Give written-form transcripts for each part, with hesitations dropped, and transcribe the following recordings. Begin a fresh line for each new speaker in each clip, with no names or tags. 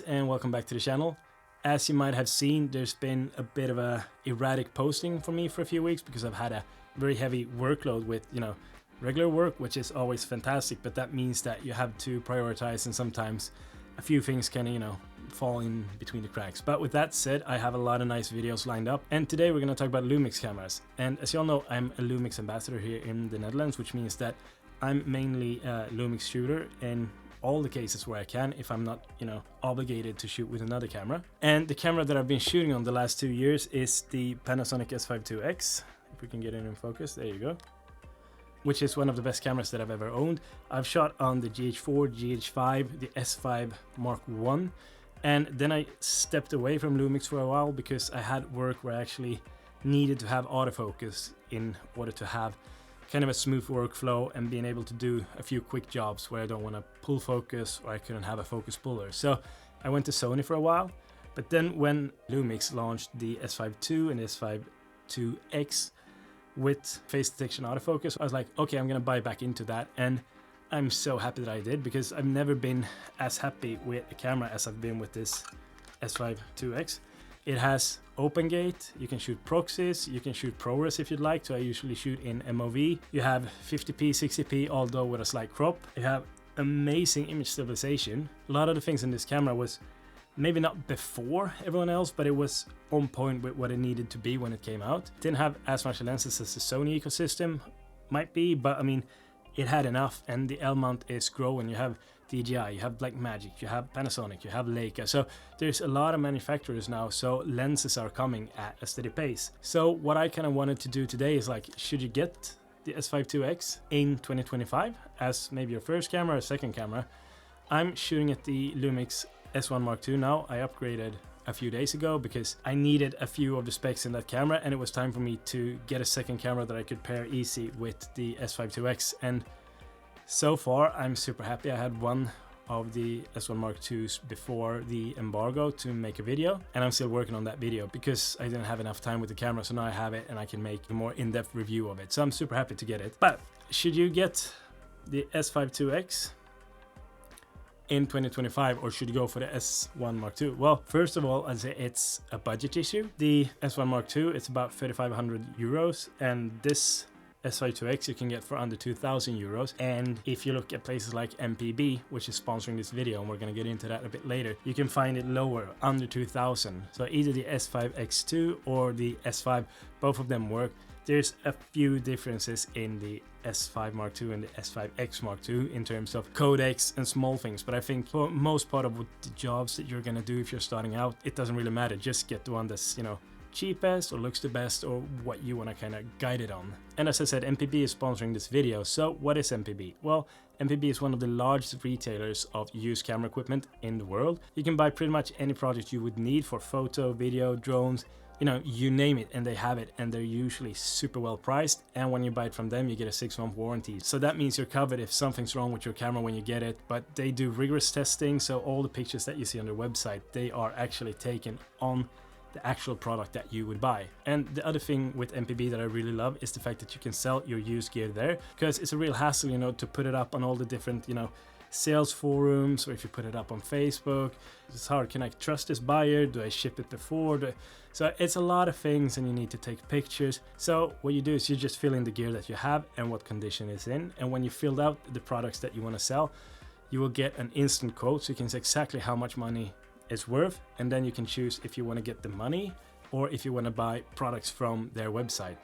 And welcome back to the channel. As you might have seen, there's been a bit of a erratic posting for me for a few weeks because I've had a very heavy workload with, regular work, which is always fantastic, but that means that you have to prioritize and sometimes a few things can, fall in between the cracks. But with that said, I have a lot of nice videos lined up, and today we're going to talk about Lumix cameras. And as you all know, I'm a Lumix ambassador here in the Netherlands, which means that I'm mainly a Lumix shooter in all the cases where I can, if I'm not, obligated to shoot with another camera. And the camera that I've been shooting on the last 2 years is the Panasonic S5 IIX. If we can get it in focus, there you go. Which is one of the best cameras that I've ever owned. I've shot on the GH4, GH5, the S5 Mark I, and then I stepped away from Lumix for a while because I had work where I actually needed to have autofocus in order to have kind of a smooth workflow and being able to do a few quick jobs where I don't want to pull focus or I couldn't have a focus puller. So I went to Sony for a while, but then when Lumix launched the S5 II and S5 IIX with face detection autofocus, I was like, okay, I'm gonna buy back into that, and I'm so happy that I did because I've never been as happy with a camera as I've been with this S5 IIX. It has open gate, you can shoot proxies, you can shoot ProRes if you'd like, so I usually shoot in MOV. You have 50p, 60p, although with a slight crop. You have amazing image stabilization. A lot of the things in this camera was maybe not before everyone else, but it was on point with what it needed to be when it came out. It didn't have as much lenses as the Sony ecosystem might be, but I mean, it had enough, and the L mount is growing. You have DJI, you have Blackmagic, you have Panasonic, you have Leica. So there's a lot of manufacturers now, so lenses are coming at a steady pace. So what I kind of wanted to do today is like, should you get the S5 IIX in 2025 as maybe your first camera or second camera? I'm shooting at the Lumix S1 Mark II now. I upgraded a few days ago because I needed a few of the specs in that camera, and it was time for me to get a second camera that I could pair easy with the S5 IIX. And so far I'm super happy. I had one of the S1 Mark IIs before the embargo to make a video, and I'm still working on that video because I didn't have enough time with the camera, so now I have it and I can make a more in-depth review of it. So I'm super happy to get it. But should you get the S5 IIX in 2025, or should you go for the S1 Mark II? Well, first of all, I'd say it's a budget issue. The S1 Mark II, it's about 3,500 euros, and this S5 IIX you can get for under 2,000 euros. And if you look at places like MPB, which is sponsoring this video, and we're going to get into that a bit later, you can find it lower, under 2,000. So either the S5X2 or the S5, both of them work. There's a few differences in the S5 Mark II and the S5X Mark II in terms of codecs and small things, but I think for most part of the jobs that you're gonna do if you're starting out, it doesn't really matter. Just get the one that's, cheapest or looks the best, or what you want to kind of guide it on. And as I said, MPB is sponsoring this video. So what is MPB? Well, MPB is one of the largest retailers of used camera equipment in the world. You can buy pretty much any product you would need for photo, video, drones, you name it, and they have it, and they're usually super well priced. And when you buy it from them, you get a 6-month warranty. So that means you're covered if something's wrong with your camera when you get it, but they do rigorous testing. So all the pictures that you see on their website, they are actually taken on the actual product that you would buy. And the other thing with MPB that I really love is the fact that you can sell your used gear there, because it's a real hassle, to put it up on all the different, sales forums, or if you put it up on Facebook, it's hard. Can I trust this buyer? Do I ship it before? So it's a lot of things, and you need to take pictures. So what you do is you just fill in the gear that you have and what condition it's in, and when you filled out the products that you want to sell, you will get an instant quote, so you can say exactly how much money it's worth, and then you can choose if you want to get the money or if you want to buy products from their website.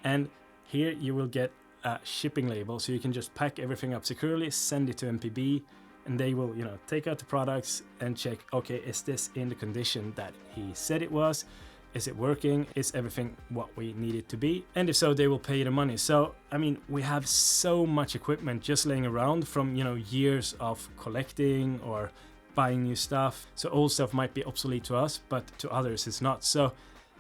And here you will get a shipping label, so you can just pack everything up securely, send it to MPB, and they will take out the products and check, okay, is this in the condition that he said it was? Is it working? Is everything what we need it to be? And if so, they will pay the money. So I mean, we have so much equipment just laying around from years of collecting or buying new stuff. So old stuff might be obsolete to us, but to others it's not. So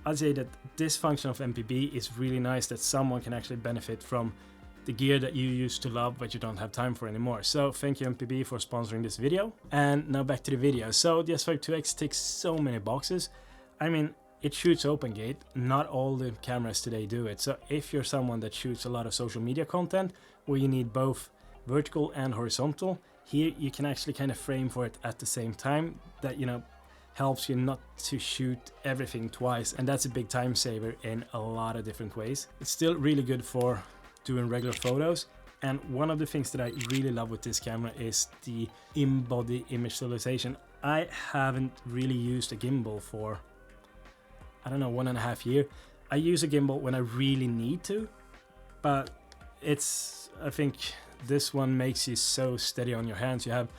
I'd say that this function of MPB is really nice, that someone can actually benefit from the gear that you used to love but you don't have time for anymore. So thank you MPB for sponsoring this video. And now back to the video. So the S5 IIX ticks so many boxes. I mean, it shoots open gate. Not all the cameras today do it. So if you're someone that shoots a lot of social media content where you need both vertical and horizontal, Here you can actually kind of frame for it at the same time. That, you know, helps you not to shoot everything twice, and that's a big time saver in a lot of different ways. It's still really good for doing regular photos. And one of the things that I really love with this camera is the in-body image stabilization. I haven't really used a gimbal for, I don't know, 1.5 years. I use a gimbal when I really need to, but I think this one makes you so steady on your hands. You have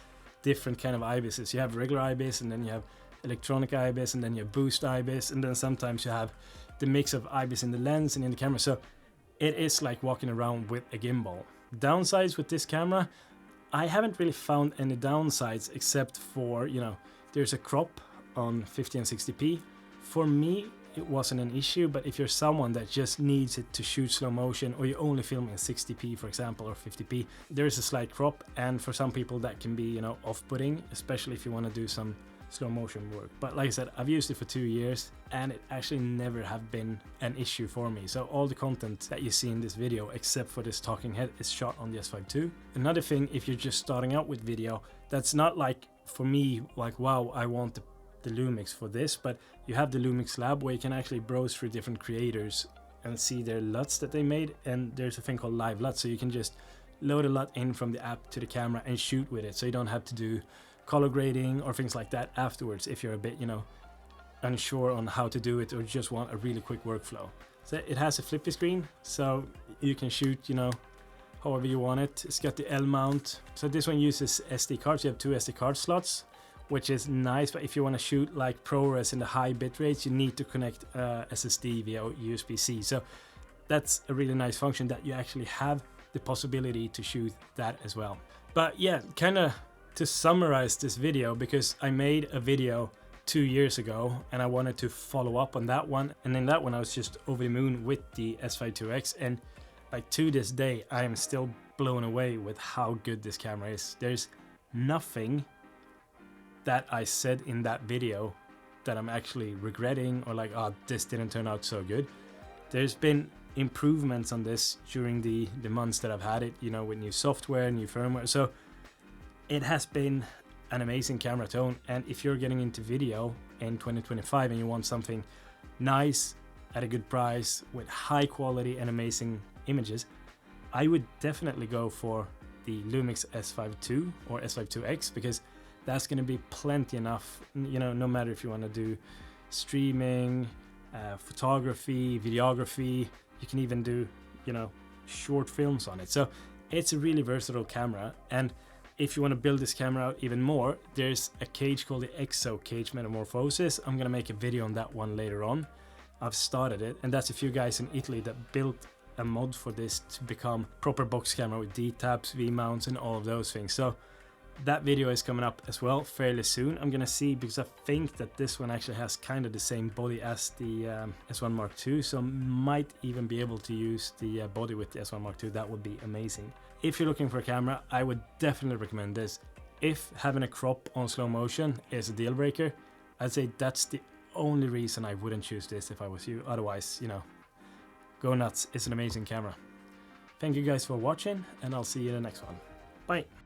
different kind of IBISs. You have regular IBIS, and then you have electronic IBIS, and then you have boost IBIS, and then sometimes you have the mix of IBIS in the lens and in the camera. So it is like walking around with a gimbal. Downsides with this camera, I haven't really found any downsides except for, you know, there's a crop on 50 and 60p. For me, it wasn't an issue, but if you're someone that just needs it to shoot slow motion, or you only film in 60p, for example, or 50p, there is a slight crop, and for some people that can be, you know, off-putting, especially if you want to do some slow motion work. But like I said, I've used it for 2 years, and it actually never have been an issue for me. So all the content that you see in this video, except for this talking head, is shot on the S5 II. Another thing, if you're just starting out with video, that's not like, for me, like, wow, I want the Lumix for this, but you have the Lumix Lab where you can actually browse through different creators and see their LUTs that they made, and there's a thing called live LUT, so you can just load a LUT in from the app to the camera and shoot with it, so you don't have to do color grading or things like that afterwards if you're a bit, you know, unsure on how to do it, or just want a really quick workflow. So it has a flippy screen, so you can shoot, you know, however you want it. It's got the L mount, so this one uses SD cards. You have 2 SD card slots, which is nice, but if you want to shoot like ProRes in the high bit rates, you need to connect SSD via USB-C. So that's a really nice function, that you actually have the possibility to shoot that as well. But yeah, kind of to summarize this video, because I made a video 2 years ago and I wanted to follow up on that one, and in that one I was just over the moon with the S5 IIX, and like to this day I am still blown away with how good this camera is. There's nothing that I said in that video that I'm actually regretting, or like, oh, this didn't turn out so good. There's been improvements on this during the months that I've had it, you know, with new software, new firmware. So it has been an amazing camera to own. And if you're getting into video in 2025 and you want something nice at a good price with high quality and amazing images, I would definitely go for the Lumix S5 II or S5 IIX, because that's going to be plenty enough, you know, no matter if you want to do streaming, photography, videography. You can even do, you know, short films on it. So it's a really versatile camera. And if you want to build this camera out even more, there's a cage called the EXO Cage Metamorphosis. I'm going to make a video on that one later on. I've started it, and that's a few guys in Italy that built a mod for this to become proper box camera with D-taps, V-mounts, and all of those things. So that video is coming up as well fairly soon. I'm gonna see, because I think that this one actually has kind of the same body as the S1 Mark II, so might even be able to use the body with the S1 Mark II. That would be amazing. If you're looking for a camera, I would definitely recommend this. If having a crop on slow motion is a deal breaker, I'd say that's the only reason I wouldn't choose this if I was you. Otherwise, you know, go nuts. It's an amazing camera. Thank you guys for watching, and I'll see you in the next one. Bye.